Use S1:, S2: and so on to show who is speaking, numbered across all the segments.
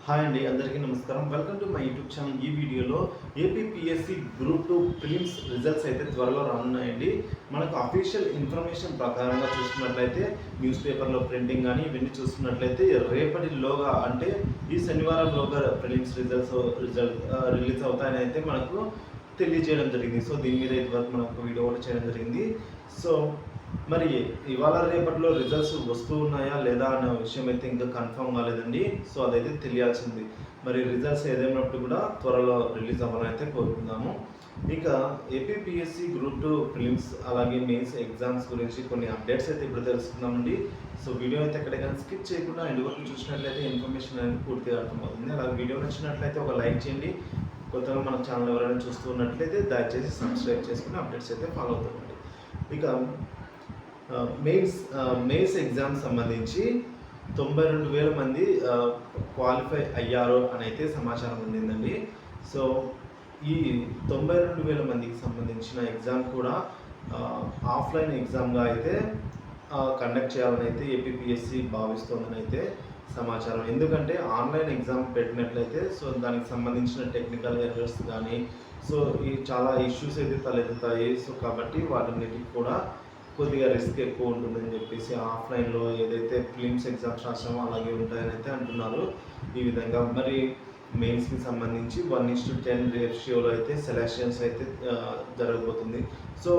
S1: Hi అండి, అందరికీ నమస్కారం. Welcome to my YouTube channel. ఈ వీడియోలో ఏపీపీఎస్సీ గ్రూప్ 2 ప్రిలిమ్స్ రిజల్ట్స్ అయితే త్వరలో రానున్నాయండి. మనకు అఫీషియల్ ఇన్ఫర్మేషన్ ప్రకారంగా చూసుకున్నట్లయితే న్యూస్ పేపర్లో ప్రింటింగ్ కానీ ఇవన్నీ చూసుకున్నట్లయితే రేపటిలోగా అంటే ఈ శనివారంలోగా ప్రిలిమ్స్ రిలీజ్ అవుతాయని అయితే మనకు తెలియజేయడం జరిగింది. సో దీని మీద ఇదివరకు మనకు వీడియో కూడా చేయడం జరిగింది. సో మరి ఇవాళ రేపట్లో రిజల్ట్స్ వస్తూ ఉన్నాయా లేదా అనే విషయం అయితే ఇంకా కన్ఫర్మ్ కాలేదండి. సో అదైతే తెలియాల్సింది. మరి రిజల్ట్స్ ఏదైనప్పుడు కూడా త్వరలో రిలీజ్ అవ్వాలని అయితే కోరుకుందాము. ఇక ఏపీపీఎస్సీ గ్రూప్ 2 ప్రిలిమ్స్ అలాగే మెయిన్స్ ఎగ్జామ్స్ గురించి కొన్ని అప్డేట్స్ అయితే ఇప్పుడు తెలుసుకుందామండి. సో వీడియో అయితే ఎక్కడికైనా స్కిప్ చేయకుండా ఎండ్ వరకు చూసినట్లయితే ఇన్ఫర్మేషన్ అనేది పూర్తిగా అర్థమవుతుంది. అలాగే వీడియో నచ్చినట్లయితే ఒక లైక్ చేయండి. కొత్తగా మన ఛానల్ ఎవరైనా చూస్తూ ఉన్నట్లయితే దయచేసి సబ్స్క్రైబ్ చేసుకుని అప్డేట్స్ అయితే ఫాలో అవుతామండి. ఇక మెయిన్స్ ఎగ్జామ్ సంబంధించి 92,000 మంది క్వాలిఫై అయ్యారు అని అయితే సమాచారం అందిందండి. సో ఈ 92,000 మందికి సంబంధించిన ఎగ్జామ్ కూడా ఆఫ్లైన్ ఎగ్జామ్గా అయితే కండక్ట్ చేయాలని అయితే ఏపీపీఎస్సీ భావిస్తోందని అయితే సమాచారం. ఎందుకంటే ఆన్లైన్ ఎగ్జామ్ పెట్టినట్లయితే సో దానికి సంబంధించిన టెక్నికల్ ఎర్రర్స్ కానీ సో ఈ చాలా ఇష్యూస్ అయితే తలెత్తుతాయి. సో కాబట్టి వాటన్నిటికి కూడా కొద్దిగా రిస్క్ ఎక్కువ ఉంటుందని చెప్పేసి ఆఫ్లైన్లో ఏదైతే ప్రిలిమ్స్ ఎగ్జామ్స్ రాసామో అలాగే ఉంటాయని అయితే అంటున్నారు. ఈ విధంగా మరి మెయిన్స్కి సంబంధించి 1:10 రేషియోలో అయితే సెలక్షన్స్ అయితే జరగబోతుంది. సో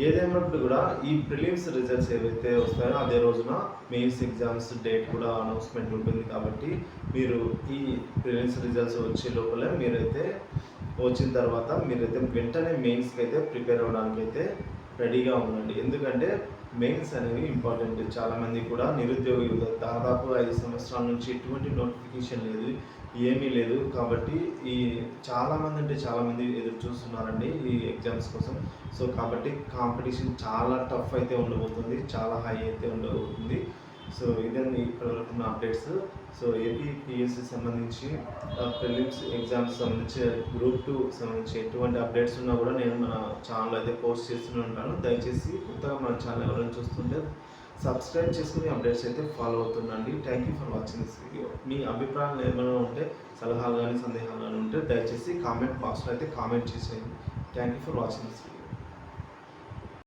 S1: ఏదేమైనప్పుడు కూడా ఈ ప్రిలిమ్స్ రిజల్ట్స్ ఏవైతే వస్తాయో అదే రోజున మెయిన్స్ ఎగ్జామ్స్ డేట్ కూడా అనౌన్స్మెంట్ ఉంటుంది. కాబట్టి మీరు ఈ ప్రిలిమ్స్ రిజల్ట్స్ వచ్చే లోపలే మీరైతే వచ్చిన తర్వాత మీరైతే వెంటనే మెయిన్స్కి అయితే ప్రిపేర్ అవ్వడానికి అయితే రెడీగా ఉండండి. ఎందుకంటే మెయిన్స్ అనేవి ఇంపార్టెంట్. చాలామంది కూడా నిరుద్యోగ యువత దాదాపు 5 సంవత్సరాల నుంచి ఎటువంటి నోటిఫికేషన్ లేదు, ఏమీ లేదు. కాబట్టి ఈ చాలామంది ఎదురు చూస్తున్నారండి ఈ ఎగ్జామ్స్ కోసం. సో కాబట్టి కాంపిటీషన్ చాలా టఫ్ అయితే ఉండబోతుంది, చాలా హై అయితే ఉండబోతుంది. సో ఇదండి ఇప్పటివరకు ఉన్న అప్డేట్స్. సో ఏపీపీఎస్సీ సంబంధించి ప్రిలిమ్స్ ఎగ్జామ్స్ సంబంధించి గ్రూప్ 2 సంబంధించి ఎటువంటి అప్డేట్స్ ఉన్నా కూడా నేను మన ఛానల్ అయితే పోస్ట్ చేస్తూనే ఉంటాను. దయచేసి కొత్తగా మన ఛానల్ ఎవరైనా చూస్తుంటే సబ్స్క్రైబ్ చేసుకుని అప్డేట్స్ అయితే ఫాలో అవుతుండండి. Thank you for watching this video. మీ అభిప్రాయాలు ఏమైనా ఉంటే, సలహాలు కానీ సందేహాలు కానీ ఉంటే దయచేసి కామెంట్ బాక్స్లో అయితే కామెంట్ చేసేయండి. Thank you for watching this video.